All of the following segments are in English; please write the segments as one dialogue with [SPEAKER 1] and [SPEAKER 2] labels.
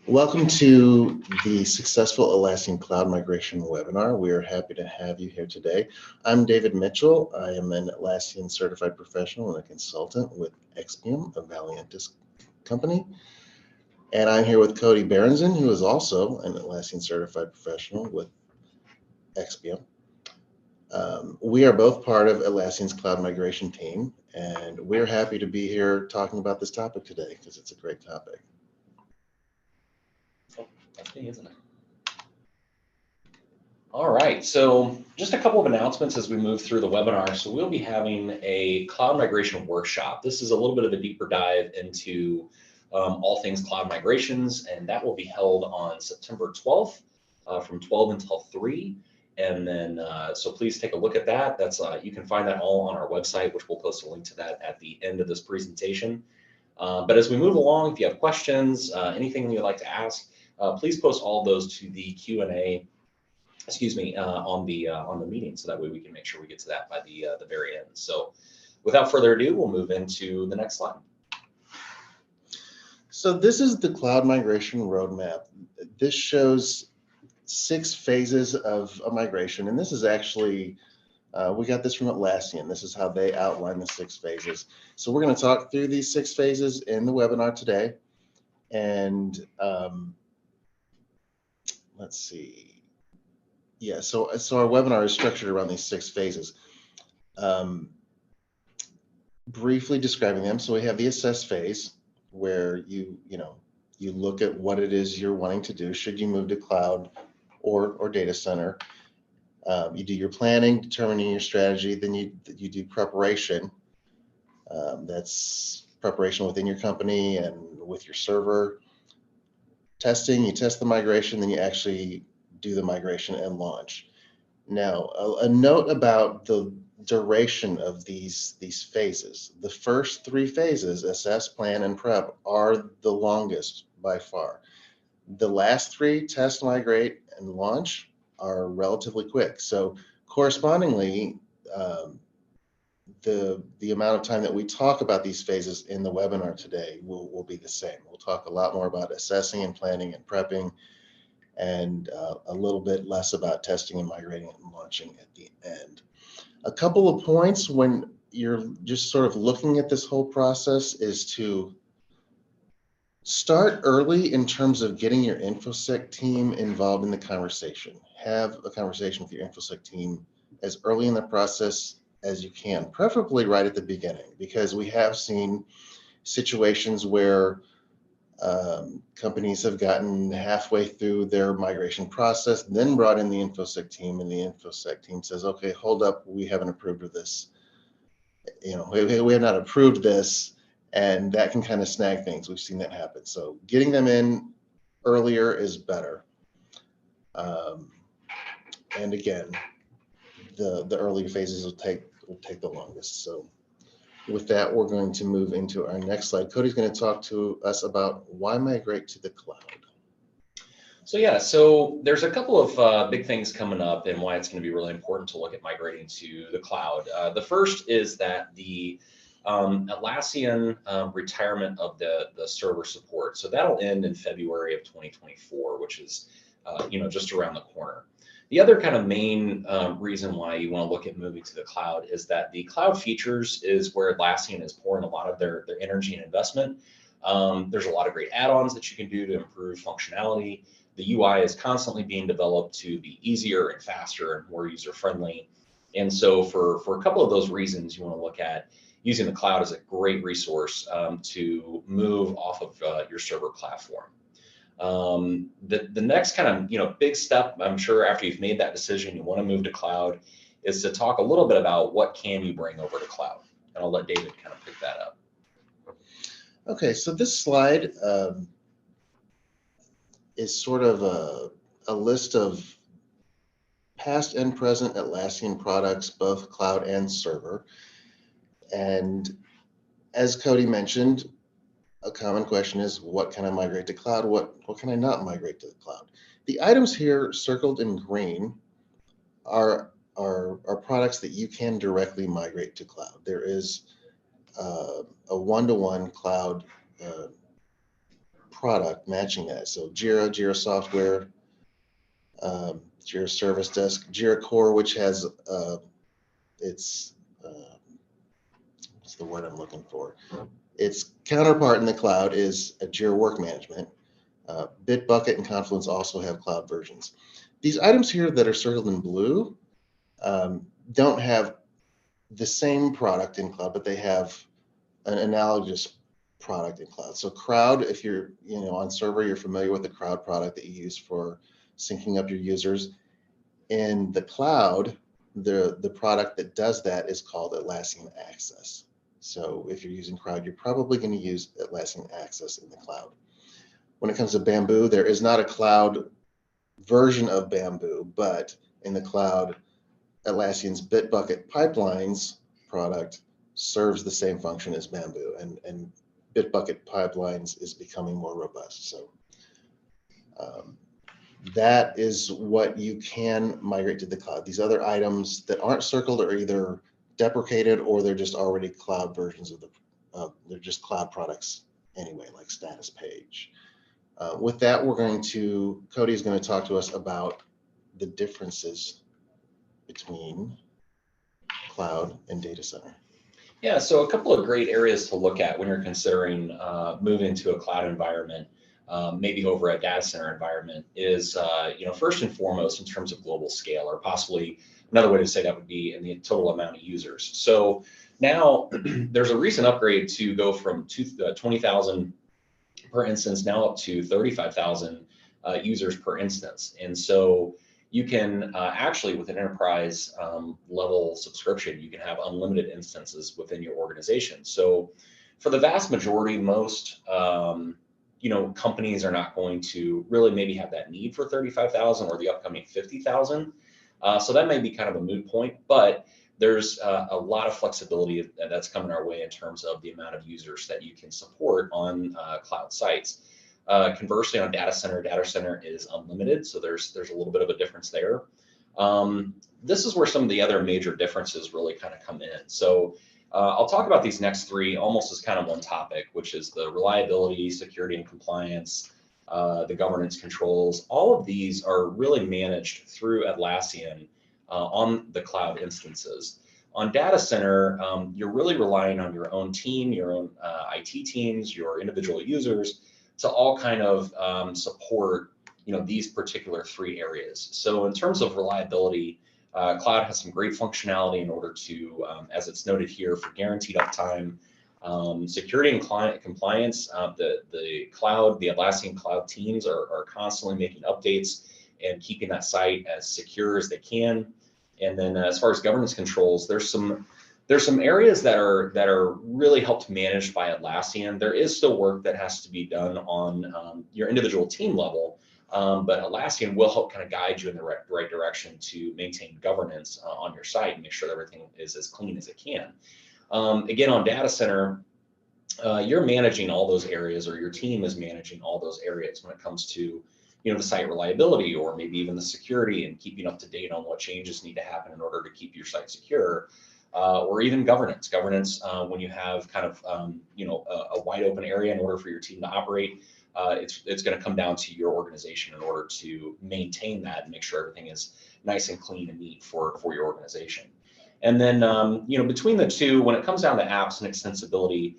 [SPEAKER 1] Welcome to the Successful Atlassian Cloud Migration webinar. We are happy to have you here today. I'm David Mitchell. I am an Atlassian certified professional and a consultant with Expium, a Valiantus company. And I'm here with Cody Berenson, who is also an Atlassian certified professional with Expium. We are both part of Atlassian's cloud migration team, and we're happy to be here talking about this topic today because it's a great topic.
[SPEAKER 2] Oh, that's me, isn't it? All right, so just a couple of announcements as we move through the webinar. So we'll be having a cloud migration workshop. This is a little bit of a deeper dive into all things cloud migrations, and that will be held on September 12th from 12 until 3. And then, so please take a look at that. That's you can find that all on our website, which we'll post a link to that at the end of this presentation. But as we move along, if you have questions, anything you'd like to ask, please post all those to the Q&A, on the meeting, so that way we can make sure we get to that by the very end. So without further ado, we'll move into the next slide.
[SPEAKER 1] So this is the cloud migration roadmap. This shows 6 phases of a migration, and this is actually, we got this from Atlassian. This is how they outline the 6 phases. So we're going to talk through these 6 phases in the webinar today. And let's see. Yeah, so our webinar is structured around these 6 phases. Briefly describing them. So we have the assess phase, where you look at what it is you're wanting to do. Should you move to cloud or data center? You do your planning, determining your strategy. Then you do preparation. That's preparation within your company and with your server. Testing, you test the migration, then you actually do the migration and launch. Now, a note about the duration of these phases. The first 3 phases, assess, plan, and prep, are the longest by far. The last 3, test, migrate, and launch, are relatively quick. So correspondingly, the amount of time that we talk about these phases in the webinar today will be the same. We'll talk a lot more about assessing and planning and prepping, and a little bit less about testing and migrating and launching at the end. A couple of points when you're just sort of looking at this whole process is to start early in terms of getting your InfoSec team involved in the conversation. Have a conversation with your InfoSec team as early in the process as you can, preferably right at the beginning, because we have seen situations where companies have gotten halfway through their migration process, then brought in the InfoSec team, and the InfoSec team says, okay, hold up, we haven't approved of this. We have not approved this, and that can kind of snag things. We've seen that happen. So getting them in earlier is better. And again, the earlier phases will take the longest. So with that, we're going to move into our next slide. Cody's going to talk to us about why migrate to the cloud.
[SPEAKER 2] So yeah, so there's a couple of big things coming up and why it's going to be really important to look at migrating to the cloud. The first is that the Atlassian retirement of the server support. So that'll end in February of 2024, which is just around the corner. The other kind of main reason why you want to look at moving to the cloud is that the cloud features is where Atlassian is pouring a lot of their energy and investment. There's a lot of great add-ons that you can do to improve functionality. The UI is constantly being developed to be easier and faster and more user-friendly. And so for a couple of those reasons, you want to look at using the cloud as a great resource to move off of your server platform. The next kind of big step, I'm sure after you've made that decision, you want to move to cloud, is to talk a little bit about what can you bring over to cloud. And I'll let David kind of pick that up.
[SPEAKER 1] Okay, so this slide is sort of a list of past and present Atlassian products, both cloud and server. And as Cody mentioned, a common question is, what can I migrate to cloud? What can I not migrate to the cloud? The items here circled in green are products that you can directly migrate to cloud. There is a one-to-one cloud product matching that. So Jira Software, Jira Service Desk, Jira Core, which has its what's the word I'm looking for? Its counterpart in the cloud is a Jira Work Management. Bitbucket and Confluence also have cloud versions. These items here that are circled in blue don't have the same product in cloud, but they have an analogous product in cloud. So Crowd, if you're on server, you're familiar with the Crowd product that you use for syncing up your users. In the cloud, the product that does that is called Atlassian Access. So if you're using Crowd, you're probably going to use Atlassian Access in the cloud. When it comes to Bamboo, there is not a cloud version of Bamboo, but in the cloud, Atlassian's Bitbucket Pipelines product serves the same function as Bamboo, and Bitbucket Pipelines is becoming more robust. So that is what you can migrate to the cloud. These other items that aren't circled are either deprecated or they're just already cloud versions of they're just cloud products anyway, like Status Page. With that, Cody's going to talk to us about the differences between cloud and data center.
[SPEAKER 2] Yeah, so a couple of great areas to look at when you're considering moving to a cloud environment, maybe over a data center environment, is first and foremost in terms of global scale, or possibly another way to say that would be in the total amount of users. So now there's a recent upgrade to go from 20,000 per instance now up to 35,000 users per instance, and so you can actually, with an enterprise level subscription, you can have unlimited instances within your organization. So for the vast majority, most companies are not going to really maybe have that need for 35,000 or the upcoming 50,000. So that may be kind of a moot point, but there's a lot of flexibility that's coming our way in terms of the amount of users that you can support on cloud sites. Conversely, on data center is unlimited, so there's a little bit of a difference there. This is where some of the other major differences really kind of come in. So I'll talk about these next three almost as kind of one topic, which is the reliability, security and compliance, the governance controls. All of these are really managed through Atlassian on the cloud instances. On data center, you're really relying on your own team, your own IT teams, your individual users to all kind of support these particular three areas. So in terms of reliability, cloud has some great functionality in order to, as it's noted here, for guaranteed uptime, security and client compliance. The Atlassian cloud teams are constantly making updates and keeping that site as secure as they can. And then as far as governance controls, there's some areas that are really helped managed by Atlassian. There is still work that has to be done on your individual team level, but Atlassian will help kind of guide you in the right direction to maintain governance on your site and make sure that everything is as clean as it can. Again, on data center, you're managing all those areas, or your team is managing all those areas when it comes to the site reliability, or maybe even the security and keeping up to date on what changes need to happen in order to keep your site secure. Or even governance. When you have kind of a wide open area in order for your team to operate, it's going to come down to your organization in order to maintain that and make sure everything is nice and clean and neat for your organization. And then between the two, when it comes down to apps and extensibility,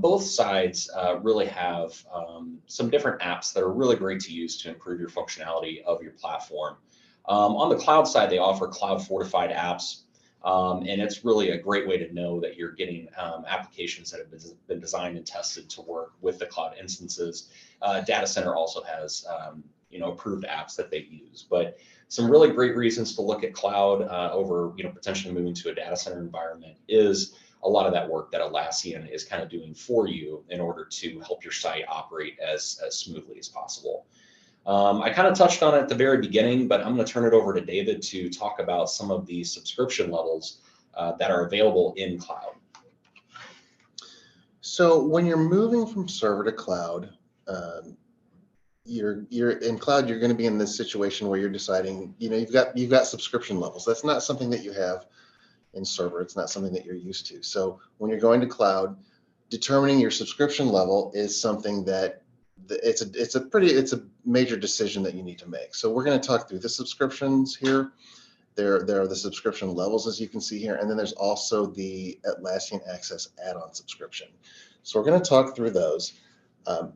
[SPEAKER 2] both sides really have some different apps that are really great to use to improve your functionality of your platform. On the cloud side, they offer cloud fortified apps. And it's really a great way to know that you're getting applications that have been designed and tested to work with the cloud instances. Data center also has approved apps that they use, but some really great reasons to look at cloud over potentially moving to a data center environment is a lot of that work that Atlassian is kind of doing for you in order to help your site operate as smoothly as possible. I kind of touched on it at the very beginning, but I'm going to turn it over to David to talk about some of the subscription levels that are available in cloud.
[SPEAKER 1] So when you're moving from server to cloud, you're in cloud, you're going to be in this situation where you're deciding, you've got subscription levels. That's not something that you have in server. It's not something that you're used to. So when you're going to cloud, determining your subscription level is something that it's a major decision that you need to make. So we're going to talk through the subscriptions here. There are the subscription levels, as you can see here, and then there's also the Atlassian Access add-on subscription. So we're going to talk through those. Um,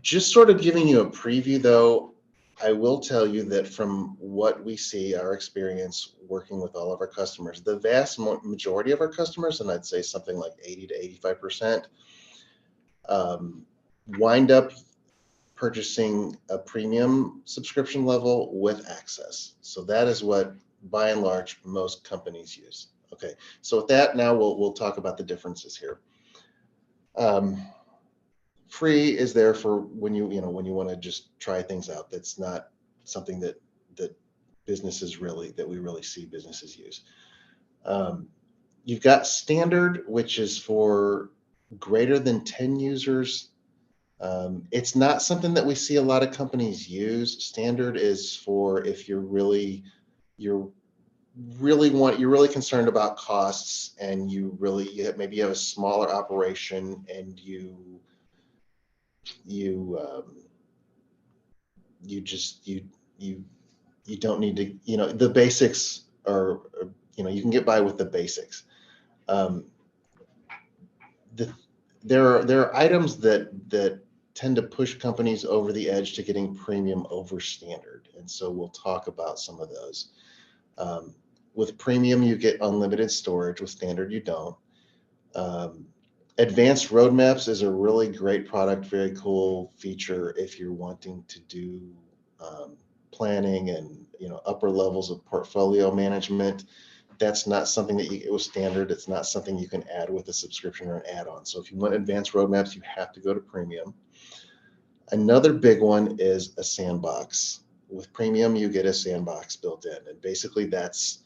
[SPEAKER 1] just sort of giving you a preview, though, I will tell you that from what we see, our experience working with all of our customers, the vast majority of our customers, and I'd say something like 80 to 85%, wind up purchasing a premium subscription level with access. So that is what, by and large, most companies use. Okay, so with that, now we'll talk about the differences here. Free is there for when you when you want to just try things out. That's not something that businesses that we really see businesses use. You've got standard, which is for greater than 10 users. It's not something that we see a lot of companies use. Standard is for if you're really concerned about costs, and maybe you have a smaller operation, and you don't need to, the basics are, you can get by with the basics. Um, there are items that tend to push companies over the edge to getting premium over standard, and so we'll talk about some of those. With premium, you get unlimited storage. With standard, you don't. Advanced roadmaps is a really great product, very cool feature if you're wanting to do planning and upper levels of portfolio management. That's not something that you get with standard. It's not something you can add with a subscription or an add-on. So if you want advanced roadmaps, you have to go to premium. Another big one is a sandbox. With premium, you get a sandbox built in, and basically that's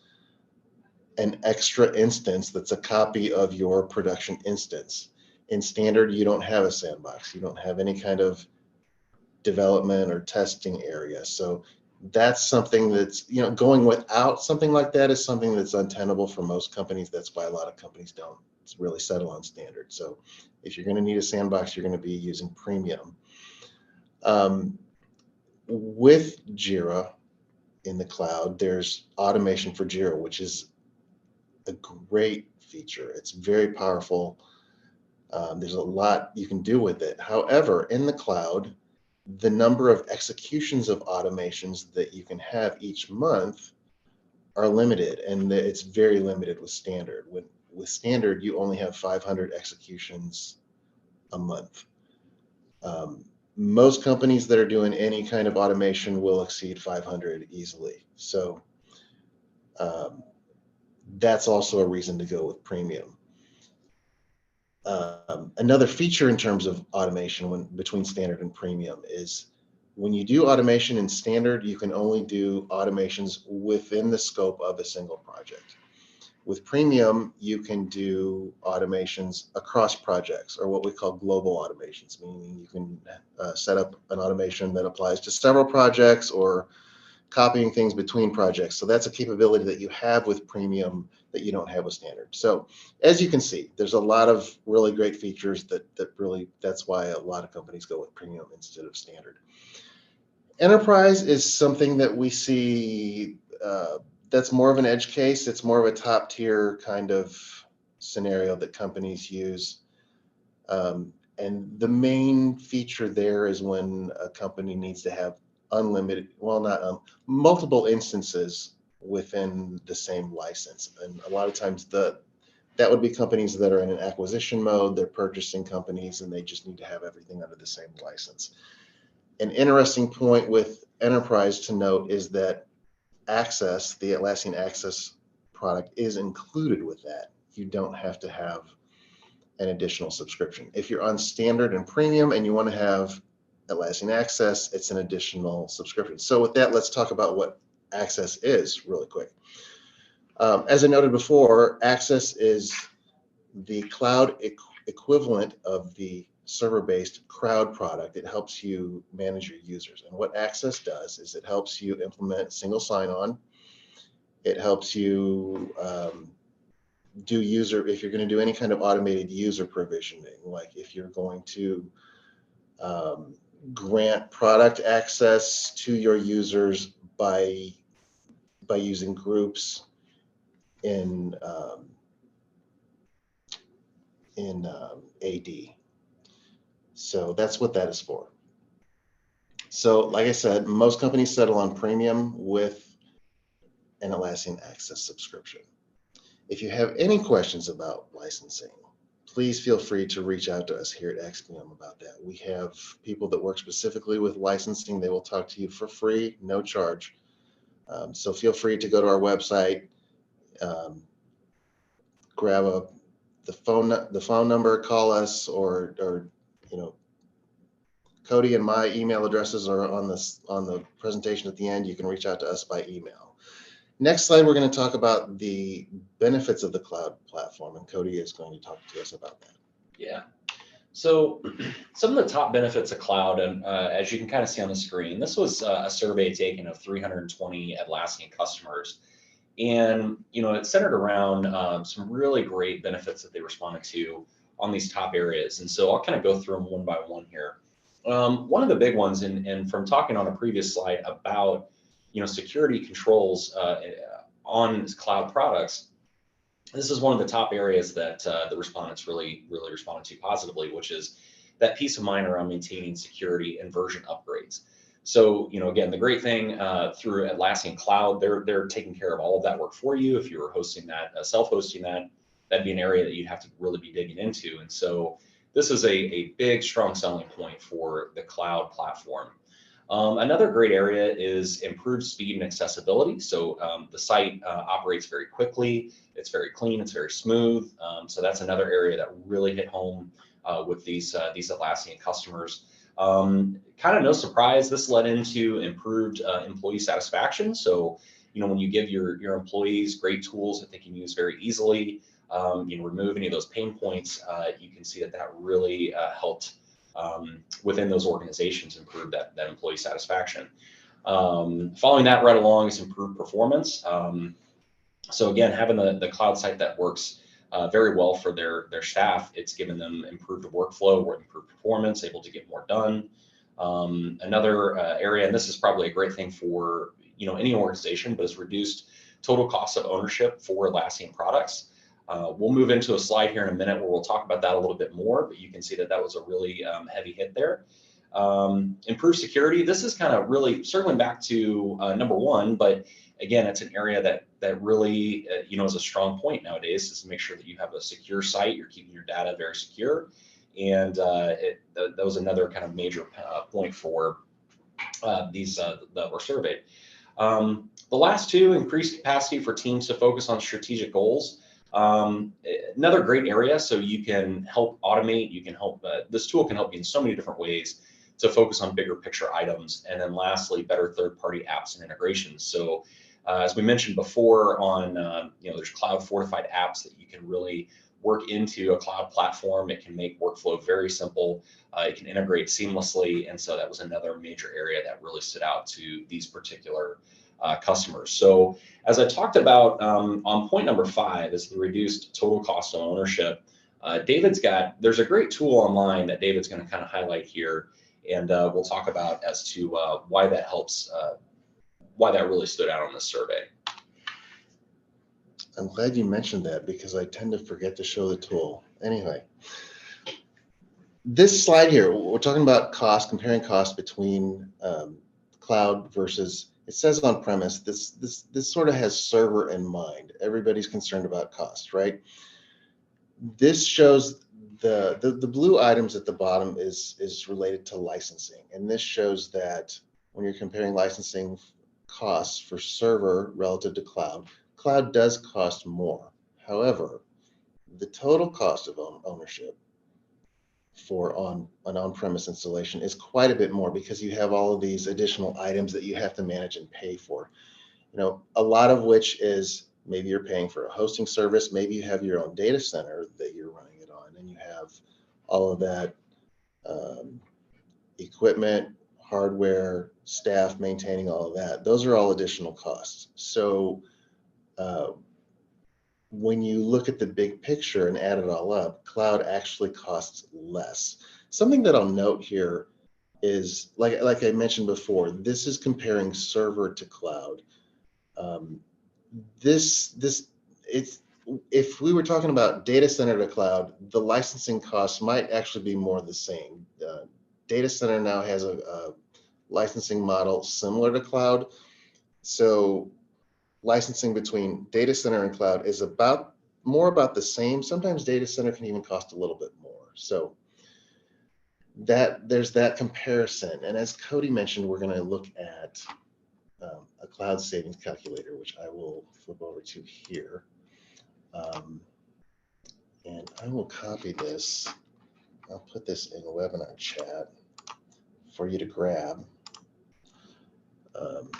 [SPEAKER 1] an extra instance that's a copy of your production instance. In standard, you don't have a sandbox. You don't have any kind of development or testing area. So that's something that's, going without something like that is something that's untenable for most companies. That's why a lot of companies don't really settle on standard. So if you're going to need a sandbox, you're going to be using premium. With Jira in the cloud, there's automation for Jira, which is a great feature. It's very powerful. There's a lot you can do with it. However, in the cloud, the number of executions of automations that you can have each month are limited, and it's very limited with standard. With standard, you only have 500 executions a month. Most companies that are doing any kind of automation will exceed 500 easily. So that's also a reason to go with premium. Another feature in terms of automation between standard and premium is when you do automation in standard, you can only do automations within the scope of a single project. With premium, you can do automations across projects, or what we call global automations, meaning you can set up an automation that applies to several projects, or copying things between projects. So that's a capability that you have with premium that you don't have with standard. So as you can see, there's a lot of really great features that's why a lot of companies go with premium instead of standard. Enterprise is something that we see that's more of an edge case. It's more of a top tier kind of scenario that companies use. And the main feature there is when a company needs to have multiple instances within the same license. And a lot of times that would be companies that are in an acquisition mode. They're purchasing companies, and they just need to have everything under the same license. An interesting point with enterprise to note is that Access, the Atlassian Access product, is included with that. You don't have to have an additional subscription. If you're on standard and premium and you want to have Atlassian Access, it's an additional subscription. So with that, let's talk about what Access is really quick. As I noted before, Access is the cloud equivalent of the server-based crowd product. It helps you manage your users. And what Access does is it helps you implement single sign-on. It helps you if you're going to do any kind of automated user provisioning, like if you're going to grant product access to your users by using groups in AD. So that's what that is for. So like I said, most companies settle on premium with an Atlassian Access subscription. If you have any questions about licensing, please feel free to reach out to us here at XPM about that. We have people that work specifically with licensing. They will talk to you for free, no charge. So feel free to go to our website, grab the phone number, call us, or you know, Cody and my email addresses are on the presentation at the end. You can reach out to us by email. Next slide, we're going to talk about the benefits of the cloud platform, and Cody is going to talk to us about that.
[SPEAKER 2] Yeah. So some of the top benefits of cloud, and as you can kind of see on the screen, this was a survey taken of 320 Atlassian customers. And, it's centered around some really great benefits that they responded to on these top areas. And so I'll kind of go through them one by one here. One of the big ones, and from talking on a previous slide about, security controls on cloud products, this is one of the top areas that the respondents really responded to positively, which is that peace of mind around maintaining security and version upgrades. So, again, the great thing through Atlassian Cloud, they're taking care of all of that work for you. If you were hosting that, self-hosting that, that'd be an area that you'd have to really be digging into. And so this is a big, strong selling point for the cloud platform. Another great area is improved speed and accessibility. So the site operates very quickly. It's very clean. It's very smooth. So that's another area that really hit home with these Atlassian customers. Kind of no surprise, this led into improved employee satisfaction. So, when you give your employees great tools that they can use very easily, remove any of those pain points, you can see that really helped within those organizations improve that employee satisfaction. Following that right along is improved performance. So again, having the cloud site that works very well for their staff, it's given them improved workflow or improved performance, able to get more done. Another area, and this is probably a great thing for any organization, but it's reduced total cost of ownership for Atlassian products. We'll move into a slide here in a minute where we'll talk about that a little bit more, but you can see that was a really heavy hit there. Improved security. This is kind of really circling back to number one, but again, it's an area that really, is a strong point nowadays, is to make sure that you have a secure site, you're keeping your data very secure. And that was another kind of major point for these that were surveyed. The last two, increased capacity for teams to focus on strategic goals. Another great area, so you can help automate, you can help, this tool can help you in so many different ways to focus on bigger picture items. And then lastly, better third-party apps and integrations. So as we mentioned before on, there's cloud fortified apps that you can really work into a cloud platform. It can make workflow very simple. It can integrate seamlessly. And so that was another major area that really stood out to these particular customers. So as I talked about on point number 5 is the reduced total cost of ownership. There's a great tool online that David's going to kind of highlight here, and we'll talk about as to why that helps, why that really stood out on this survey.
[SPEAKER 1] I'm glad you mentioned that because I tend to forget to show the tool. Anyway, this slide here, we're talking about cost, comparing cost between cloud versus, it says on premise. This sort of has server in mind. Everybody's concerned about cost, right? This shows the blue items at the bottom is related to licensing, and this shows that when you're comparing licensing costs for server relative to cloud, cloud does cost more. However, the total cost of ownership for an on-premise installation is quite a bit more because you have all of these additional items that you have to manage and pay for. A lot of which is maybe you're paying for a hosting service, maybe you have your own data center that you're running it on, and you have all of that equipment, hardware, staff maintaining all of that. Those are all additional costs. So when you look at the big picture and add it all up, cloud actually costs less. Something that I'll note here, is like I mentioned before, this is comparing server to cloud. Um, this it's if we were talking about data center to cloud, the licensing costs might actually be more the same. Data center now has a licensing model similar to cloud. So licensing between data center and cloud is about more about the same. Sometimes data center can even cost a little bit more. So that there's that comparison. And as Cody mentioned, we're going to look at a cloud savings calculator, which I will flip over to here. Um, and I will copy this. I'll put this in the webinar chat for you to grab. Um,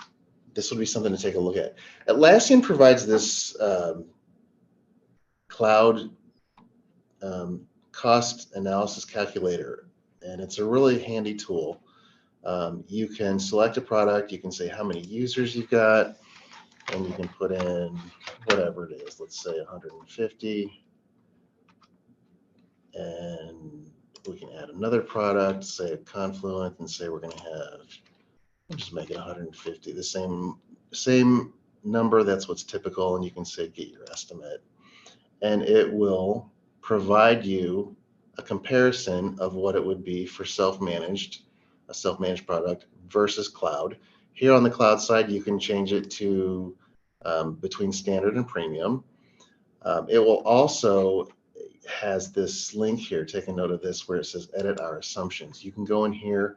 [SPEAKER 1] this will be something to take a look at. Atlassian provides this cloud cost analysis calculator, and it's a really handy tool. You can select a product, you can say how many users you've got, and you can put in whatever it is, let's say 150, and we can add another product, say a Confluent, and say we're going to have, we'll just make it 150, the same number. That's what's typical, and you can say get your estimate, and it will provide you a comparison of what it would be for a self-managed product versus cloud. Here on the cloud side, you can change it to between standard and premium. It will also has this link here, take a note of this, where it says edit our assumptions. You can go in here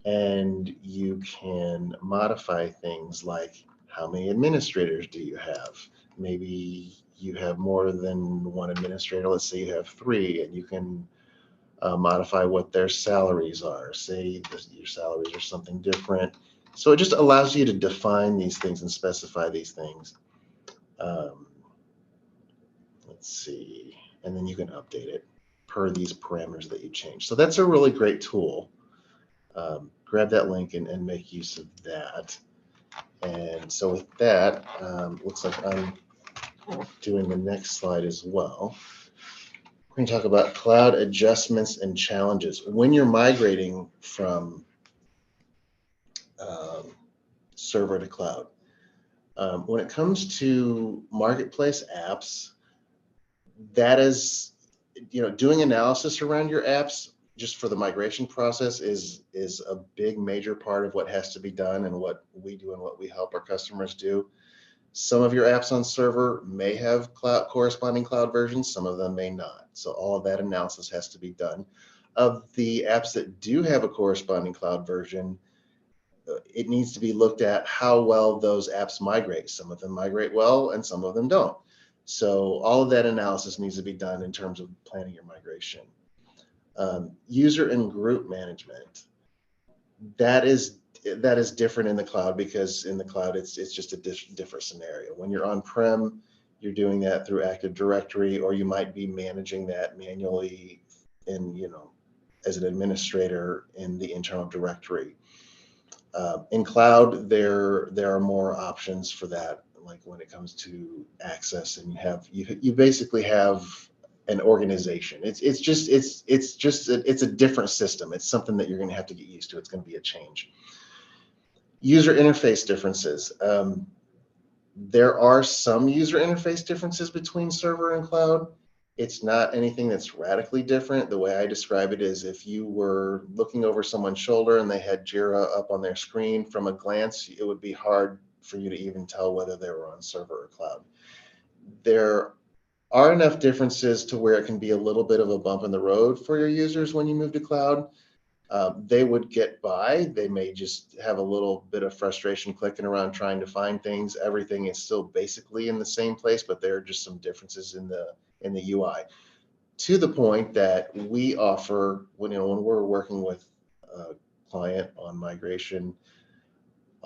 [SPEAKER 1] and you can modify things like how many administrators do you have? Maybe you have more than one administrator. Let's say you have three, and you can modify what their salaries are. Say your salaries are something different. So it just allows you to define these things and specify these things. Um, let's see, and then you can update it per these parameters that you change. So that's a really great tool. Grab that link and make use of that. And so with that, looks like I'm doing the next slide as well. We're going to talk about cloud adjustments and challenges. When you're migrating from server to cloud, when it comes to marketplace apps, that is, doing analysis around your apps just for the migration process is a big major part of what has to be done and what we do and what we help our customers do. Some of your apps on server may have corresponding cloud versions, some of them may not. So all of that analysis has to be done. Of the apps that do have a corresponding cloud version, it needs to be looked at how well those apps migrate. Some of them migrate well and some of them don't. So all of that analysis needs to be done in terms of planning your migration. User and group management, that is different in the cloud, because in the cloud it's just a different scenario. When you're on-prem, you're doing that through Active Directory, or you might be managing that manually as an administrator in the internal directory. In cloud, there are more options for that, like when it comes to access, and you basically have an organization. It's a different system. It's something that you're going to have to get used to. It's going to be a change. User interface differences. There are some user interface differences between server and cloud. It's not anything that's radically different. The way I describe it is, if you were looking over someone's shoulder and they had Jira up on their screen, from a glance, it would be hard for you to even tell whether they were on server or cloud. There are enough differences to where it can be a little bit of a bump in the road for your users when you move to cloud. They would get by. They may just have a little bit of frustration clicking around trying to find things. Everything is still basically in the same place, but there are just some differences in the UI, to the point that we offer, when we're working with a client on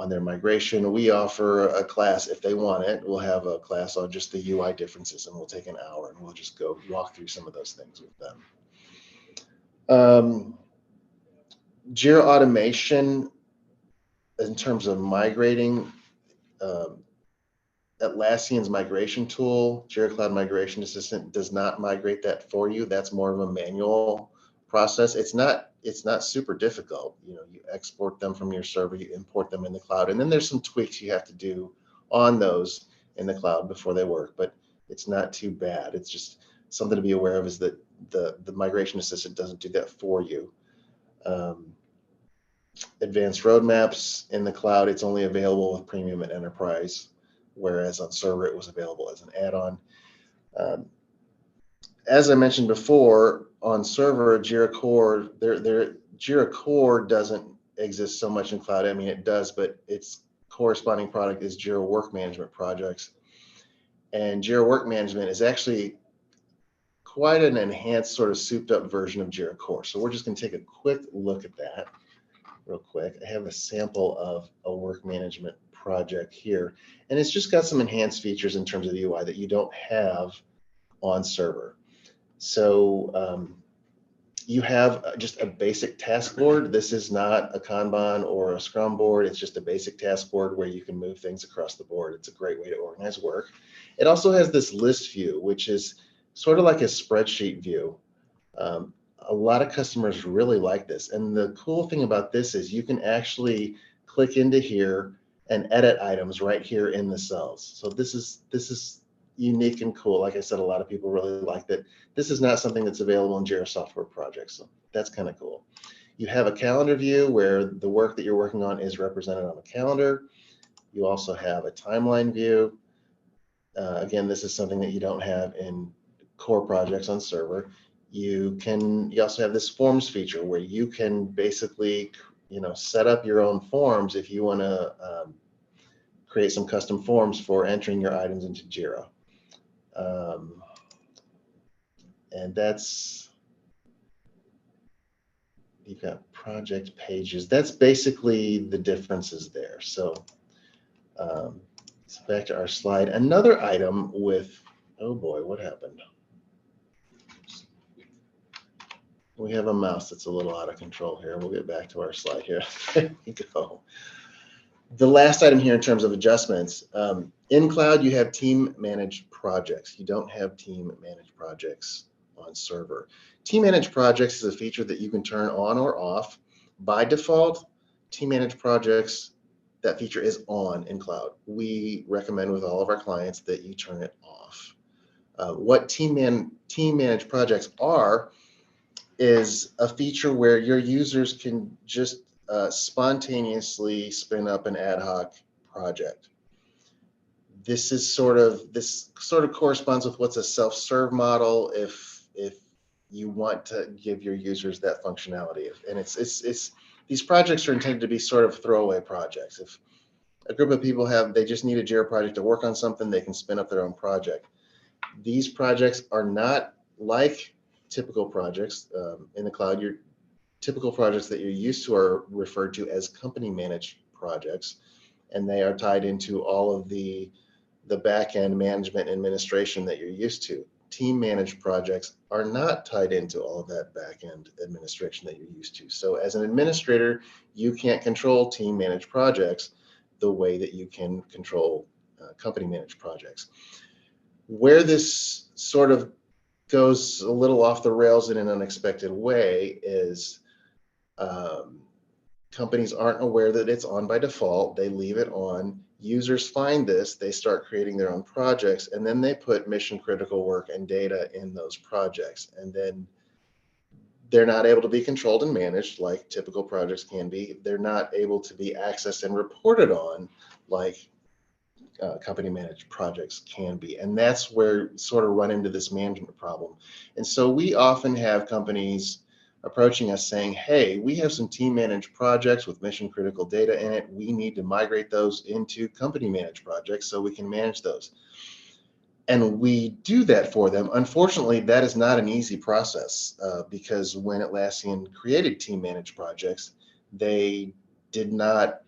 [SPEAKER 1] their migration, we offer a class. If they want it, we'll have a class on just the UI differences, and we'll take an hour and we'll just go walk through some of those things with them. Jira automation, in terms of migrating, Atlassian's migration tool, Jira Cloud Migration Assistant, does not migrate that for you. That's more of a manual process. It's not super difficult. You export them from your server, you import them in the cloud, and then there's some tweaks you have to do on those in the cloud before they work, but it's not too bad. It's just something to be aware of, is that the migration assistant doesn't do that for you. Um, Advanced roadmaps in the cloud, it's only available with premium and enterprise, whereas on server it was available as an add-on. Um, as I mentioned before, on server, Jira Core, Jira Core doesn't exist so much in cloud. I mean, it does, but its corresponding product is Jira Work Management Projects. And Jira Work Management is actually quite an enhanced, sort of souped up version of Jira Core. So we're just going to take a quick look at that real quick. I have a sample of a work management project here, and it's just got some enhanced features in terms of the UI that you don't have on server. So you have just a basic task board. This is not a Kanban or a Scrum board. It's just a basic task board where you can move things across the board. It's a great way to organize work. It also has this list view, which is sort of like a spreadsheet view. A lot of customers really like this. And the cool thing about this is you can actually click into here and edit items right here in the cells. So this is unique and cool. Like I said, a lot of people really like that. This is not something that's available in Jira software projects. So that's kind of cool. You have a calendar view where the work that you're working on is represented on the calendar. You also have a timeline view. Again, this is something that you don't have in core projects on server. You also have this forms feature where you can basically, set up your own forms if you want to create some custom forms for entering your items into Jira. And you've got project pages. That's basically the differences there. So back to our slide. Another item with, oh boy, what happened? We have a mouse that's a little out of control here. We'll get back to our slide here. There we go. The last item here in terms of adjustments, in cloud, you have team managed projects. You don't have team managed projects on server. Team managed projects is a feature that you can turn on or off. By default, team managed projects, that feature is on in cloud. We recommend with all of our clients that you turn it off. What team managed projects are is a feature where your users can just spontaneously spin up an ad hoc project. This sort of corresponds with what's a self-serve model if you want to give your users that functionality. And it's these projects are intended to be sort of throwaway projects. If a group of people they just need a Jira project to work on something, they can spin up their own project. These projects are not like typical projects in the cloud. Your typical projects that you're used to are referred to as company managed projects, and they are tied into all of the back-end management administration that you're used to. Team managed projects are not tied into all of that back-end administration that you're used to. So as an administrator, you can't control team managed projects the way that you can control company managed projects. Where this sort of goes a little off the rails in an unexpected way is companies aren't aware that it's on by default. They leave it on. Users find this, they start creating their own projects, and then they put mission critical work and data in those projects. And then they're not able to be controlled and managed like typical projects can be. They're not able to be accessed and reported on like company managed projects can be. And that's where sort of run into this management problem. And so we often have companies approaching us saying, hey, we have some team managed projects with mission critical data in it. We need to migrate those into company managed projects so we can manage those. And we do that for them. Unfortunately, that is not an easy process because when Atlassian created team managed projects, they did not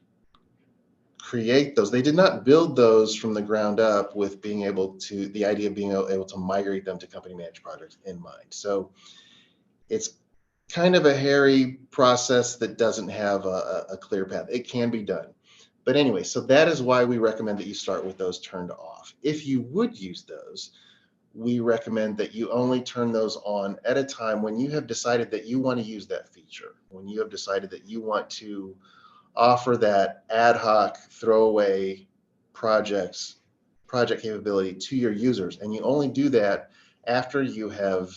[SPEAKER 1] create those. They did not build those from the ground up with the idea of being able to migrate them to company managed projects in mind. So it's kind of a hairy process that doesn't have a clear path. It can be done. But anyway, so that is why we recommend that you start with those turned off. If you would use those, we recommend that you only turn those on at a time when you have decided that you want to use that feature, when you have decided that you want to offer that ad hoc throwaway project capability to your users. And you only do that after you have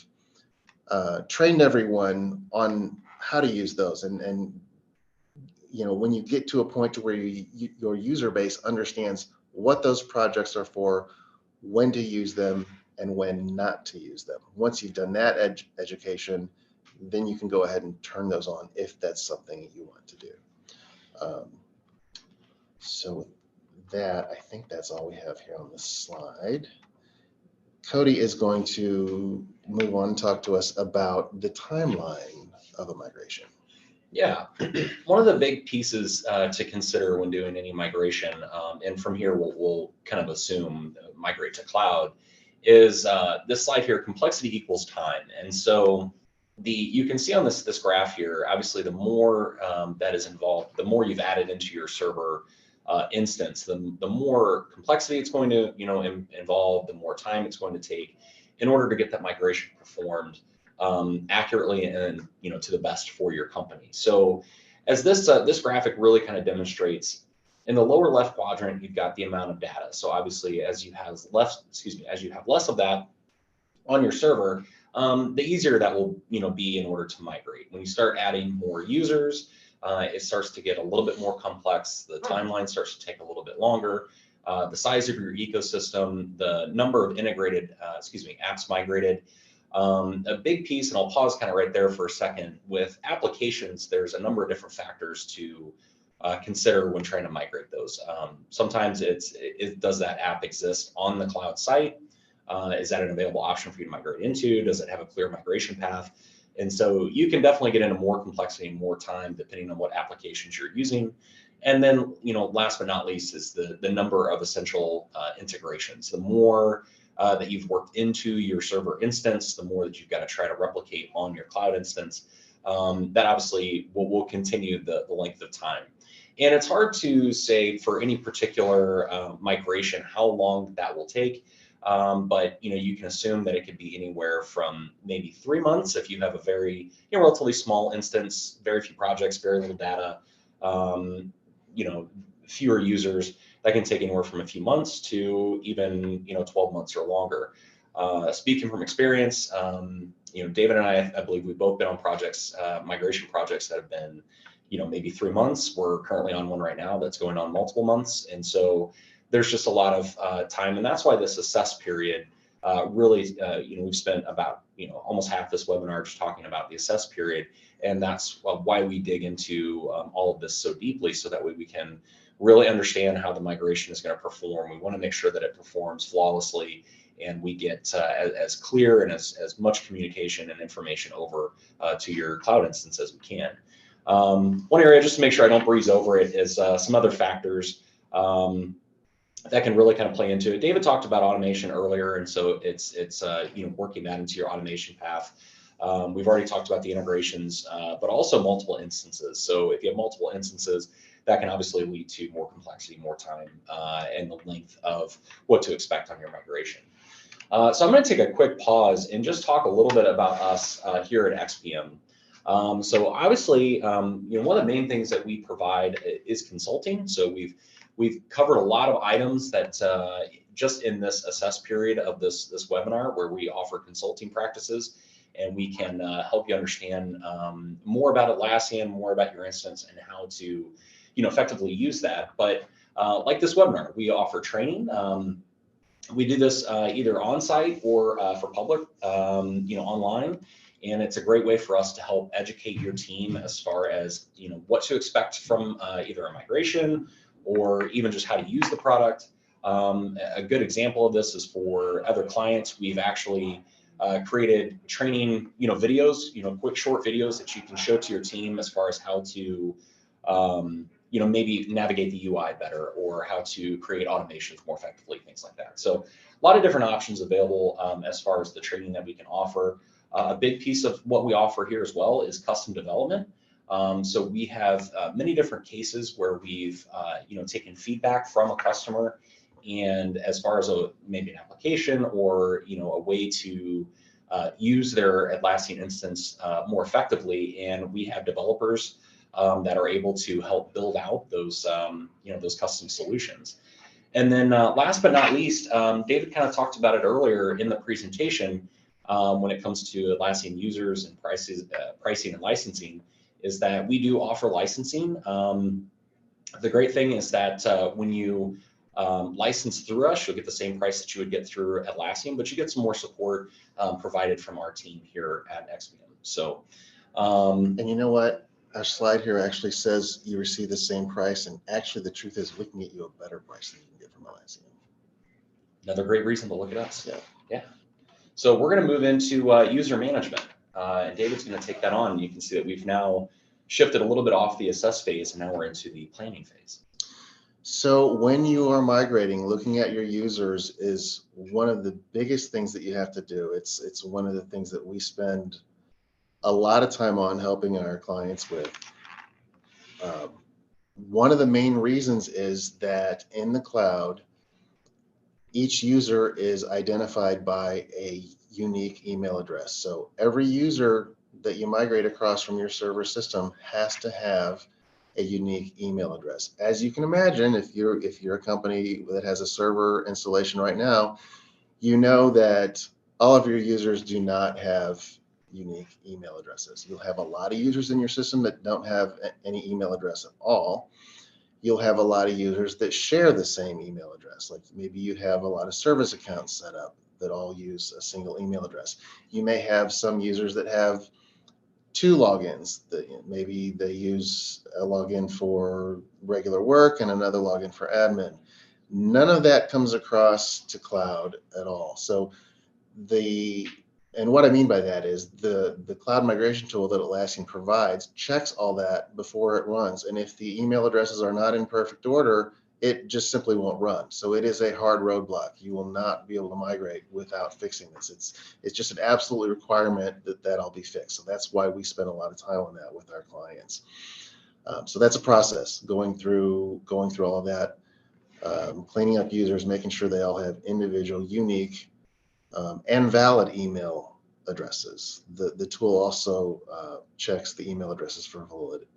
[SPEAKER 1] trained everyone on how to use those. And when you get to a point to where your user base understands what those projects are for, when to use them, and when not to use them. Once you've done that education, then you can go ahead and turn those on if that's something you want to do. So with that, I think that's all we have here on this slide. Cody is going to move on and talk to us about the timeline of a migration.
[SPEAKER 2] Yeah, one of the big pieces to consider when doing any migration, and from here we'll kind of assume migrate to cloud, is this slide here, complexity equals time. And so you can see on this graph here, obviously the more that is involved, the more you've added into your server instance, the more complexity it's going to involve, the more time it's going to take in order to get that migration performed accurately and to the best for your company. So as this graphic really kind of demonstrates, in the lower left quadrant you've got the amount of data. So obviously as you have less of that on your server, the easier that will be in order to migrate. When you start adding more users, it starts to get a little bit more complex. The timeline starts to take a little bit longer. The size of your ecosystem, the number of integrated apps migrated. A big piece, and I'll pause kind of right there for a second, with applications, there's a number of different factors to consider when trying to migrate those. Sometimes does that app exist on the cloud site? Is that an available option for you to migrate into? Does it have a clear migration path? And so you can definitely get into more complexity and more time depending on what applications you're using. And then, last but not least is the number of essential integrations. The more that you've worked into your server instance, the more that you've got to try to replicate on your cloud instance. That obviously will continue the length of time. And it's hard to say for any particular migration how long that will take. But you can assume that it could be anywhere from maybe 3 months if you have a very relatively small instance, very few projects, very little data, fewer users. That can take anywhere from a few months to even 12 months or longer. Speaking from experience, David and I believe we've both been on projects, migration projects that have been maybe 3 months. We're currently on one right now that's going on multiple months, and so there's just a lot of time, and that's why this assess period really, we've spent about almost half this webinar just talking about the assess period, and that's why we dig into all of this so deeply, so that way we can really understand how the migration is going to perform. We want to make sure that it performs flawlessly, and we get as clear and as much communication and information over to your cloud instance as we can. One area, just to make sure I don't breeze over it, is some other factors that can really kind of play into it. David talked about automation earlier, and so it's working that into your automation path. We've already talked about the integrations, but also multiple instances. So if you have multiple instances, that can obviously lead to more complexity, more time, and the length of what to expect on your migration. So I'm going to take a quick pause and just talk a little bit about us here at XPM. So obviously, one of the main things that we provide is consulting. So we've covered a lot of items that just in this assess period of this webinar, where we offer consulting practices, and we can help you understand more about Atlassian, more about your instance, and how to effectively use that. But like this webinar, we offer training. We do this either on-site or for public, online. And it's a great way for us to help educate your team as far as what to expect from either a migration or even just how to use the product. A good example of this is for other clients. We've actually created training videos, quick short videos that you can show to your team as far as how to maybe navigate the UI better, or how to create automations more effectively, things like that. So a lot of different options available as far as the training that we can offer. A big piece of what we offer here as well is custom development. So we have many different cases where we've taken feedback from a customer And as far as maybe an application or a way to use their Atlassian instance more effectively, and we have developers that are able to help build out those those custom solutions. And then last but not least, David kind of talked about it earlier in the presentation when it comes to Atlassian users and pricing and licensing, is that we do offer licensing. The great thing is that when you license through us, you'll get the same price that you would get through Atlassian, but you get some more support provided from our team here at XPM. So,
[SPEAKER 1] and you know what? Our slide here actually says you receive the same price, and actually the truth is we can get you a better price than you can get from Atlassian.
[SPEAKER 2] Another great reason to look at us.
[SPEAKER 1] Yeah.
[SPEAKER 2] Yeah. So we're going to move into user management, and David's going to take that on. You can see that we've now shifted a little bit off the assess phase, and now we're into the planning phase.
[SPEAKER 1] So when you are migrating, looking at your users is one of the biggest things that you have to do. It's one of the things that we spend a lot of time on helping our clients with. One of the main reasons is that in the cloud, each user is identified by a unique email address. So every user that you migrate across from your server system has to have a unique email address. As you can imagine, if you're a company that has a server installation right now, you know that all of your users do not have unique email addresses. You'll have a lot of users in your system that don't have any email address at all. You'll have a lot of users that share the same email address. Like maybe you have a lot of service accounts set up that all use a single email address. You may have some users that have two logins. That maybe they use a login for regular work and another login for admin. None of that comes across to cloud at all. So and what I mean by that is the cloud migration tool that Atlassian provides checks all that before it runs. And if the email addresses are not in perfect order, it just simply won't run. So it is a hard roadblock. You will not be able to migrate without fixing this. It's just an absolute requirement that all be fixed. So that's why we spend a lot of time on that with our clients. So that's a process, going through all of that, cleaning up users, making sure they all have individual, unique, and valid email addresses. The tool also checks the email addresses for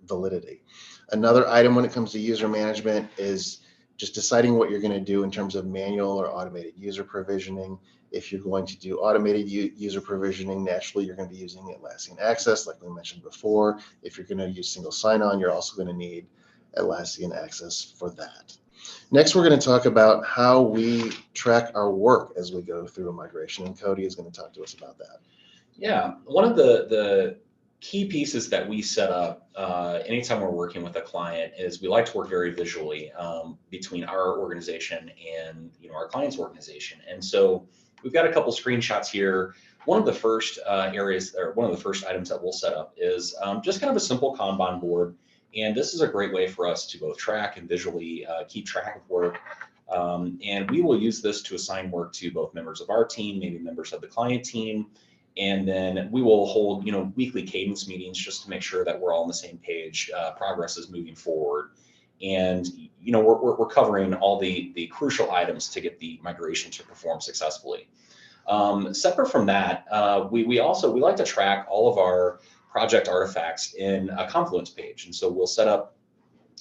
[SPEAKER 1] validity. Another item when it comes to user management is just deciding what you're going to do in terms of manual or automated user provisioning. If you're going to do automated user provisioning, naturally you're going to be using Atlassian Access, like we mentioned before. If you're going to use single sign-on, you're also going to need Atlassian Access for that. Next, we're going to talk about how we track our work as we go through a migration, and Cody is going to talk to us about that.
[SPEAKER 2] Yeah, one of the key pieces that we set up anytime we're working with a client is we like to work very visually between our organization and our client's organization. And so we've got a couple screenshots here. One of the first areas, or one of the first items that we'll set up is just kind of a simple Kanban board. And this is a great way for us to both track and visually keep track of work. And we will use this to assign work to both members of our team, maybe members of the client team. And then we will hold, weekly cadence meetings just to make sure that we're all on the same page. Progress is moving forward, and we're covering all the crucial items to get the migration to perform successfully. Separate from that, we like to track all of our project artifacts in a Confluence page, and so we'll set up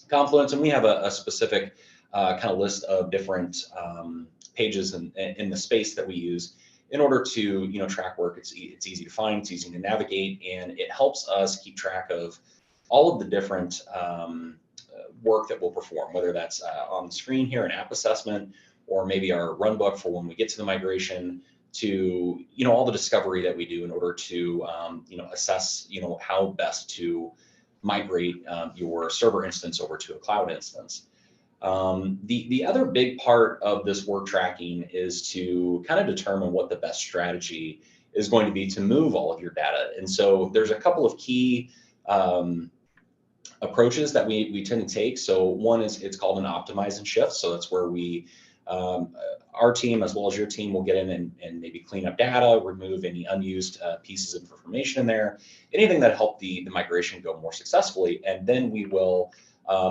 [SPEAKER 2] Confluence, and we have a specific kind of list of different pages in the space that we use in order to track work. It's easy to find, it's easy to navigate, and it helps us keep track of all of the different work that we'll perform, whether that's on the screen here, an app assessment, or maybe our run book for when we get to the migration, to all the discovery that we do in order to assess how best to migrate your server instance over to a cloud instance. The other big part of this work tracking is to kind of determine what the best strategy is going to be to move all of your data. And so there's a couple of key approaches that we tend to take. So one is, it's called an optimize and shift. So that's where we, our team as well as your team will get in and maybe clean up data, remove any unused pieces of information in there, anything that helped the migration go more successfully. And then we will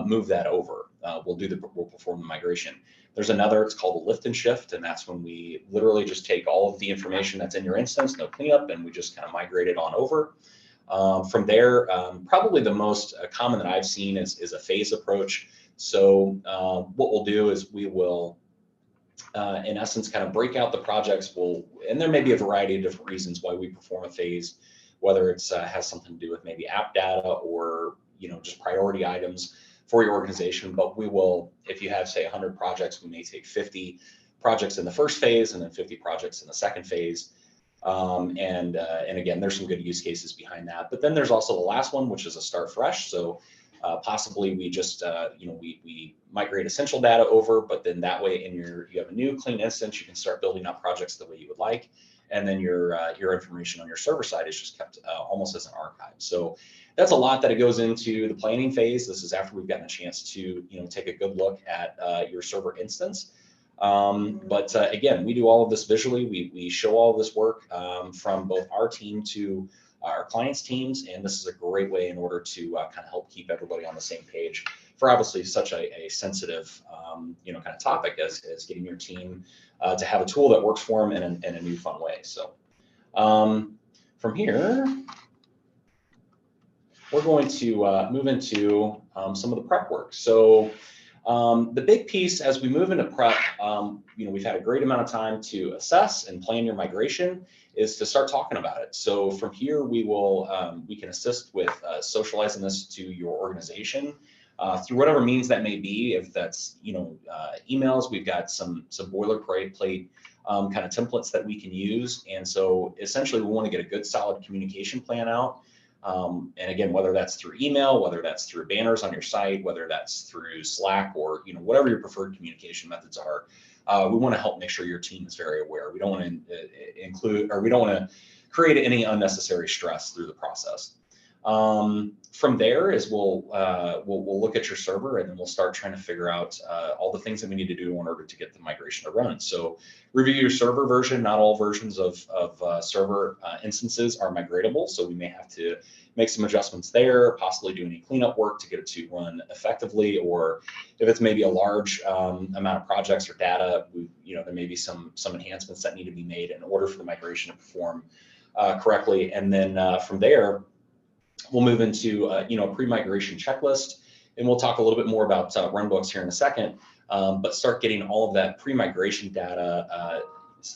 [SPEAKER 2] move that over. We'll perform the migration. There's another, it's called a lift and shift, and that's when we literally just take all of the information that's in your instance, no cleanup, and we just kind of migrate it on over. From there, probably the most common that I've seen is a phase approach. So what we'll do is we will, in essence, kind of break out the projects. And there may be a variety of different reasons why we perform a phase, whether it's has something to do with maybe app data or just priority items for your organization. But we will, if you have say 100 projects, we may take 50 projects in the first phase and then 50 projects in the second phase. And again, there's some good use cases behind that. But then there's also the last one, which is a start fresh. So possibly we just we migrate essential data over, but then that way you have a new clean instance, you can start building up projects the way you would like, and then your information on your server side is just kept almost as an archive. So that's a lot that it goes into the planning phase. This is after we've gotten a chance to take a good look at your server instance. But again, we do all of this visually. We show all of this work from both our team to our clients' teams, and this is a great way in order to kind of help keep everybody on the same page for obviously such a sensitive kind of topic as getting your team to have a tool that works for them in a new fun way. So from here, we're going to move into some of the prep work. So the big piece as we move into prep, we've had a great amount of time to assess and plan your migration, is to start talking about it. So from here, we can assist with socializing this to your organization through whatever means that may be. If that's emails, we've got some boilerplate kind of templates that we can use. And so essentially, we want to get a good solid communication plan out. And again, whether that's through email, whether that's through banners on your site, whether that's through Slack, or whatever your preferred communication methods are, we want to help make sure your team is very aware. We don't want to we don't want to create any unnecessary stress through the process. From there is we'll look at your server, and then we'll start trying to figure out all the things that we need to do in order to get the migration to run. So review your server version. Not all versions of server instances are migratable, so we may have to make some adjustments there, possibly do any cleanup work to get it to run effectively, or if it's maybe a large amount of projects or data, there may be some enhancements that need to be made in order for the migration to perform correctly. And then from there, we'll move into a pre-migration checklist, and we'll talk a little bit more about runbooks here in a second, but start getting all of that pre-migration data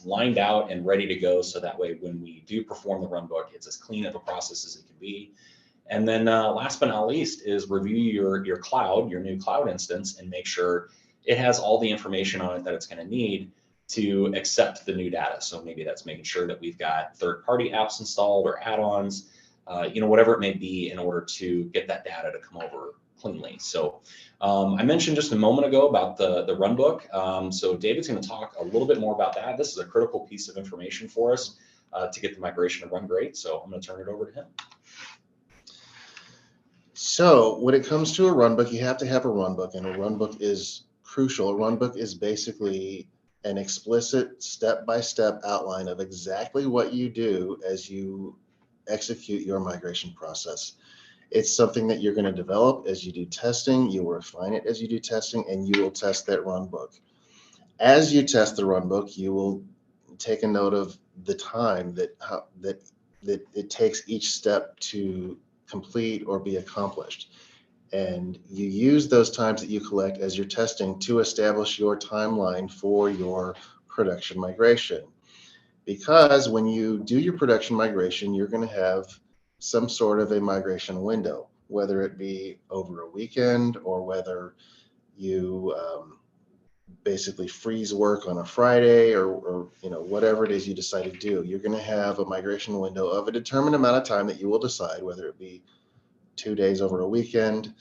[SPEAKER 2] lined out and ready to go, so that way when we do perform the runbook, it's as clean of a process as it can be. And then last but not least is review your cloud, your new cloud instance, and make sure it has all the information on it that it's going to need to accept the new data. So maybe that's making sure that we've got third-party apps installed or add-ons, whatever it may be, in order to get that data to come over cleanly. So I mentioned just a moment ago about the runbook. So David's going to talk a little bit more about that. This is a critical piece of information for us to get the migration to run great. So I'm going to turn it over to him.
[SPEAKER 1] So when it comes to a runbook, you have to have a runbook, and a runbook is crucial. A runbook is basically an explicit step-by-step outline of exactly what you do as you execute your migration process. It's something that you're going to develop as you do testing. You will refine it as you do testing, and you will test that runbook. As you test the runbook, you will take a note of the time that it takes each step to complete or be accomplished. And you use those times that you collect as you're testing to establish your timeline for your production migration. Because when you do your production migration, you're going to have some sort of a migration window, whether it be over a weekend or whether you basically freeze work on a Friday or whatever it is you decide to do. You're going to have a migration window of a determined amount of time that you will decide, whether it be 2 days over a weekend.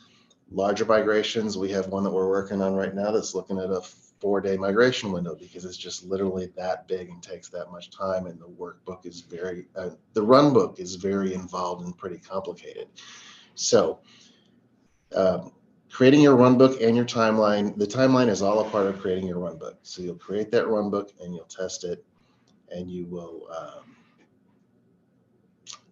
[SPEAKER 1] Larger migrations, we have one that we're working on right now that's looking at a 4-day migration window, because it's just literally that big and takes that much time, and the workbook is the run book is very involved and pretty complicated. So creating your runbook and your timeline, the timeline is all a part of creating your runbook. So you'll create that runbook and you'll test it, and you will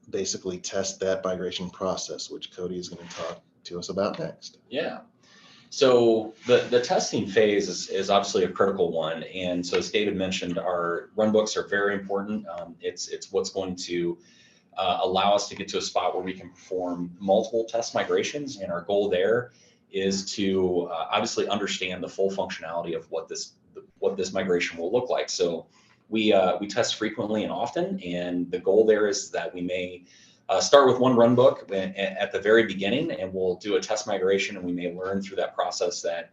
[SPEAKER 1] basically test that migration process, which Cody is going to talk to us about next.
[SPEAKER 2] Yeah. So the testing phase is obviously a critical one. And so as David mentioned, our runbooks are very important. It's what's going to allow us to get to a spot where we can perform multiple test migrations. And our goal there is to obviously understand the full functionality of what this migration will look like. So we test frequently and often, and the goal there is that we may start with one run book at the very beginning, and we'll do a test migration, and we may learn through that process that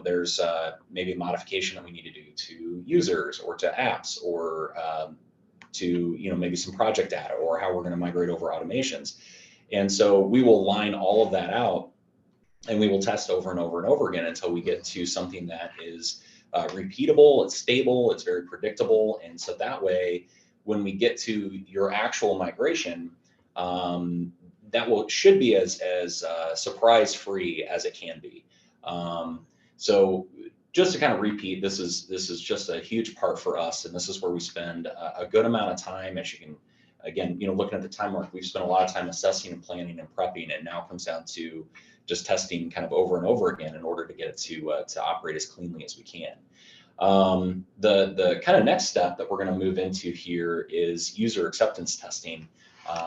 [SPEAKER 2] there's maybe a modification that we need to do to users or to apps or to maybe some project data or how we're going to migrate over automations. And so we will line all of that out, and we will test over and over and over again until we get to something that is repeatable, it's stable, it's very predictable. And so that way, when we get to your actual migration, that should be as surprise free as it can be. So just to kind of repeat, this is just a huge part for us, and this is where we spend a good amount of time. As you can, again, looking at the time mark, we've spent a lot of time assessing and planning and prepping. It now comes down to just testing kind of over and over again in order to get it to operate as cleanly as we can. The kind of next step that we're going to move into here is user acceptance testing,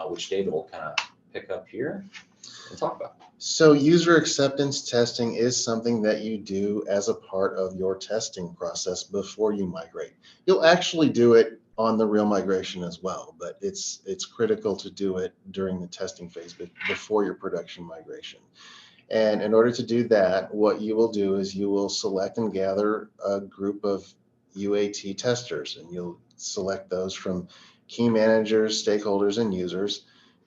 [SPEAKER 2] which David will kind of pick up here and talk about.
[SPEAKER 1] So user acceptance testing is something that you do as a part of your testing process before you migrate. You'll actually do it on the real migration as well, but it's critical to do it during the testing phase before your production migration. And in order to do that, what you will do is you will select and gather a group of UAT testers, and you'll select those from key managers, stakeholders, and users.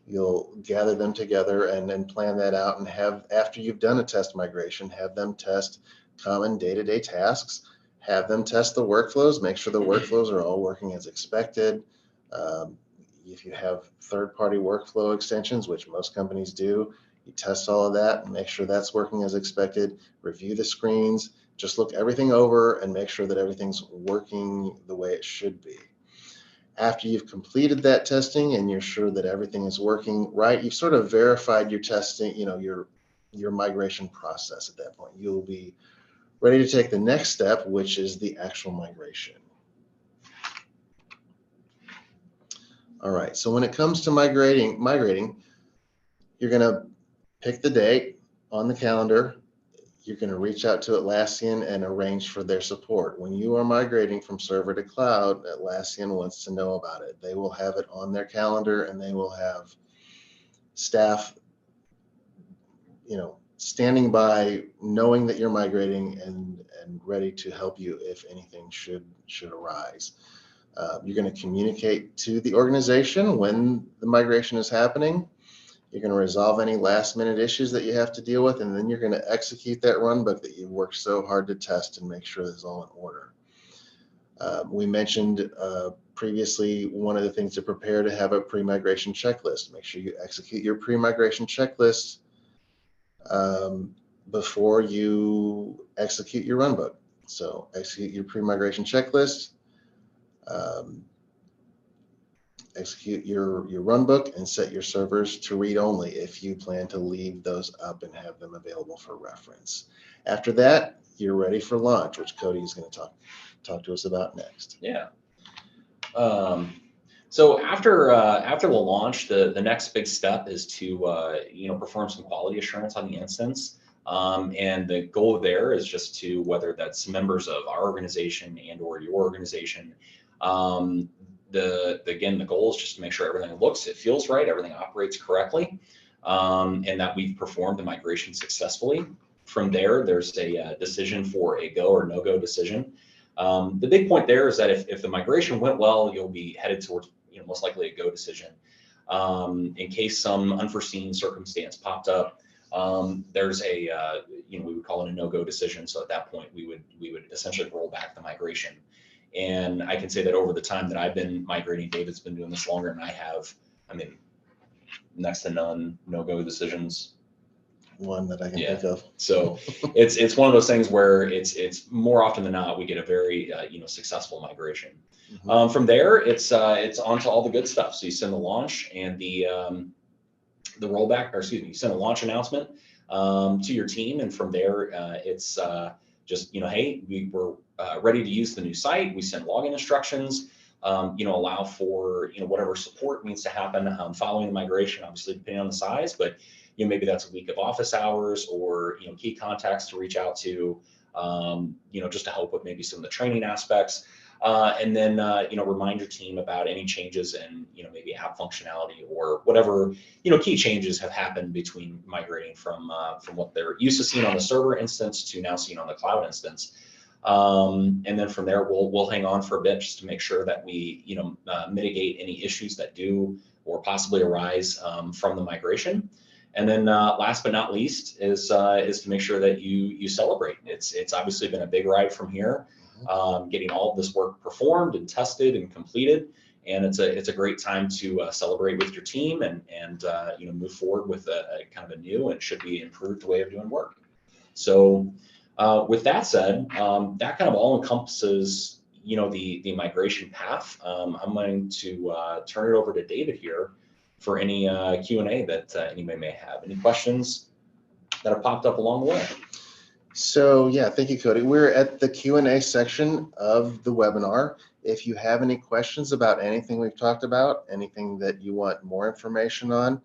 [SPEAKER 1] You'll gather them together and then plan that out, and have, after you've done a test migration, have them test common day-to-day tasks, have them test the workflows, make sure the workflows are all working as expected. If you have third-party workflow extensions, which most companies do, you test all of that and make sure that's working as expected. Review the screens, just look everything over and make sure that everything's working the way it should be. After you've completed that testing and you're sure that everything is working right, you've sort of verified your testing, your migration process at that point. You'll be ready to take the next step, which is the actual migration. All right, so when it comes to migrating, you're going to pick the date on the calendar. You're going to reach out to Atlassian and arrange for their support. When you are migrating from server to cloud, Atlassian wants to know about it. They will have it on their calendar, and they will have staff, standing by, knowing that you're migrating and ready to help you if anything should arise. You're going to communicate to the organization when the migration is happening. You're going to resolve any last minute issues that you have to deal with, and then you're going to execute that runbook that you've worked so hard to test and make sure it's all in order. We mentioned previously, one of the things to prepare to have a pre-migration checklist. Make sure you execute your pre-migration checklist before you execute your runbook. So execute your pre-migration checklist. Execute your runbook and set your servers to read only if you plan to leave those up and have them available for reference. After that, you're ready for launch, which Cody is going to talk to us about next.
[SPEAKER 2] Yeah. So after the launch, the next big step is to perform some quality assurance on the instance. And the goal there is just to, whether that's members of our organization and or your organization, the goal is just to make sure everything looks, it feels right, everything operates correctly, and that we've performed the migration successfully. From there, there's a decision for a go or no go decision. The big point there is that if the migration went well, you'll be headed towards most likely a go decision. In case some unforeseen circumstance popped up, there's a we would call it a no go decision. So at that point, we would essentially roll back the migration. And I can say that over the time that I've been migrating, David's been doing this longer than I have. I mean, next to none no-go decisions.
[SPEAKER 1] One that I can think of.
[SPEAKER 2] So it's one of those things where it's more often than not we get a very successful migration. Mm-hmm. From there, it's on to all the good stuff. So you send the launch and the rollback, or excuse me, you send a launch announcement. to your team. And from there, it's just, hey, we're ready to use the new site. We send login instructions, allow for, whatever support needs to happen following the migration, obviously depending on the size, but, maybe that's a week of office hours or, key contacts to reach out to, just to help with maybe some of the training aspects. And then, remind your team about any changes in, maybe app functionality or whatever, key changes have happened between migrating from what they're used to seeing on the server instance to now seeing on the cloud instance. And then from there, we'll hang on for a bit just to make sure that we, mitigate any issues that do or possibly arise from the migration. And then last but not least is to make sure that you celebrate. It's obviously been a big ride from here, getting all of this work performed and tested and completed. And it's a great time to celebrate with your team and move forward with a kind of a new and should be improved way of doing work. So with that said, that kind of all encompasses the migration path. I'm going to turn it over to David here for any Q&A that anybody may have. Any questions that have popped up along the way?
[SPEAKER 1] So yeah, thank you, Cody. We're at the Q&A section of the webinar. If you have any questions about anything we've talked about, anything that you want more information on,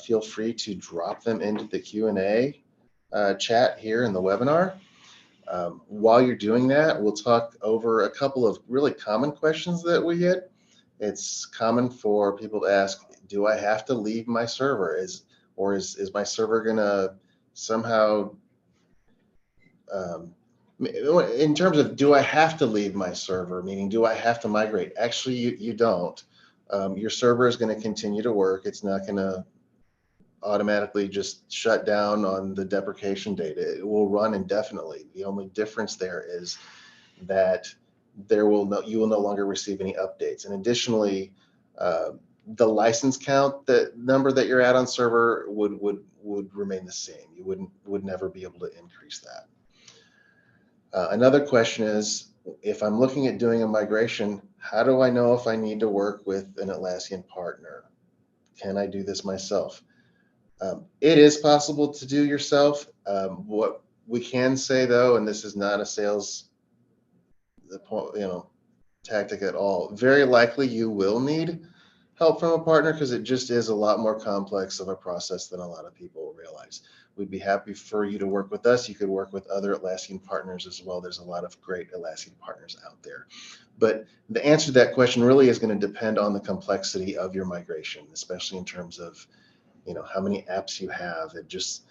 [SPEAKER 1] feel free to drop them into the Q&A chat here in the webinar. While you're doing that, we'll talk over a couple of really common questions that we get. It's common for people to ask, do I have to leave my server? Is my server gonna somehow, in terms of do I have to leave my server, meaning do I have to migrate? Actually, you don't. Your server is gonna continue to work. It's not gonna automatically just shut down on the deprecation date. It will run indefinitely. The only difference there is that you will no longer receive any updates. And additionally, the license count, the number that you're at on server would remain the same. You would never be able to increase that. Another question is, if I'm looking at doing a migration, how do I know if I need to work with an Atlassian partner? Can I do this myself? It is possible to do yourself. What we can say though, and this is not a sales tactic at all, very likely you will need help from a partner because it just is a lot more complex of a process than a lot of people realize. We'd be happy for you to work with us. You could work with other Atlassian partners as well. There's a lot of great Atlassian partners out there. But the answer to that question really is going to depend on the complexity of your migration, especially in terms of how many apps you have and just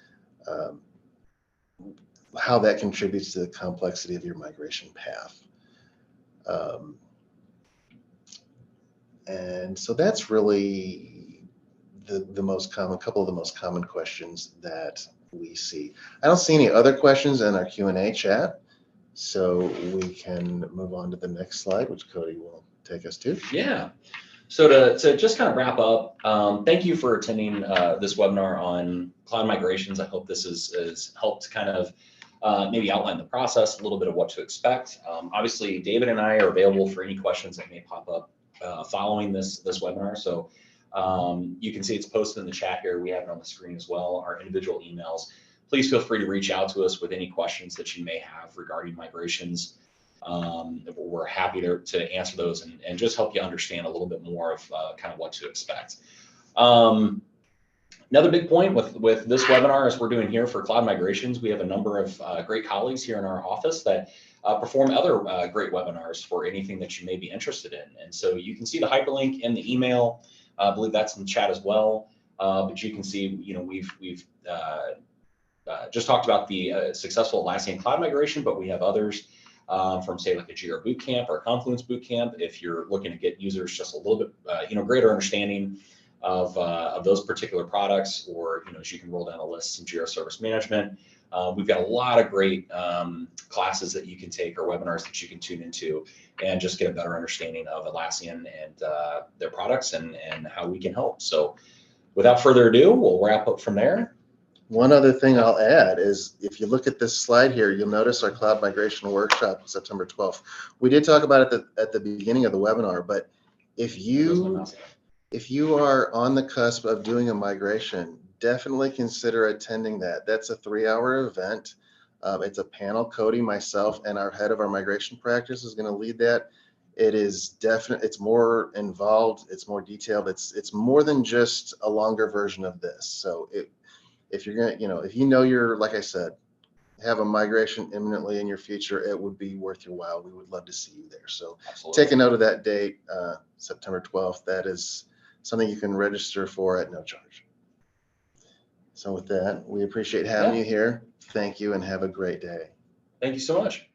[SPEAKER 1] how that contributes to the complexity of your migration path. And so that's really the most common, couple of the most common questions that we see. I don't see any other questions in our Q&A chat, so we can move on to the next slide, which Cody will take us to.
[SPEAKER 2] Yeah. So to just kind of wrap up, thank you for attending this webinar on cloud migrations. I hope this has helped kind of maybe outline the process, a little bit of what to expect. Obviously, David and I are available for any questions that may pop up following this webinar. So you can see it's posted in the chat here. We have it on the screen as well, our individual emails. Please feel free to reach out to us with any questions that you may have regarding migrations. We're happy to answer those and just help you understand a little bit more of kind of what to expect. Another big point with this webinar, as we're doing here for cloud migrations, we have a number of great colleagues here in our office that perform other great webinars for anything that you may be interested in. And so you can see the hyperlink in the email. I believe that's in the chat as well. But you can see, we've just talked about the successful Atlassian cloud migration, but we have others from say like a Jira bootcamp or a Confluence bootcamp. If you're looking to get users just a little bit, greater understanding of those particular products, or as you can roll down a list, some Jira Service Management. We've got a lot of great classes that you can take or webinars that you can tune into and just get a better understanding of Atlassian and their products and how we can help. So without further ado, we'll wrap up from there.
[SPEAKER 1] One other thing I'll add is if you look at this slide here, you'll notice our cloud migration workshop September 12th. We did talk about it at the beginning of the webinar, but if you are on the cusp of doing a migration, definitely consider attending that. That's a 3-hour event. It's a panel. Cody, myself, and our head of our migration practice is going to lead that. It is definite. It's more involved. It's more detailed. It's more than just a longer version of this. So if you're gonna, if you're, like I said, have a migration imminently in your future, it would be worth your while. We would love to see you there. So
[SPEAKER 2] Absolutely.
[SPEAKER 1] take a note of that date, September 12th. That is something you can register for at no charge. So with that, we appreciate having
[SPEAKER 2] Yeah.
[SPEAKER 1] you here. Thank you and have a great day.
[SPEAKER 2] Thank you so much.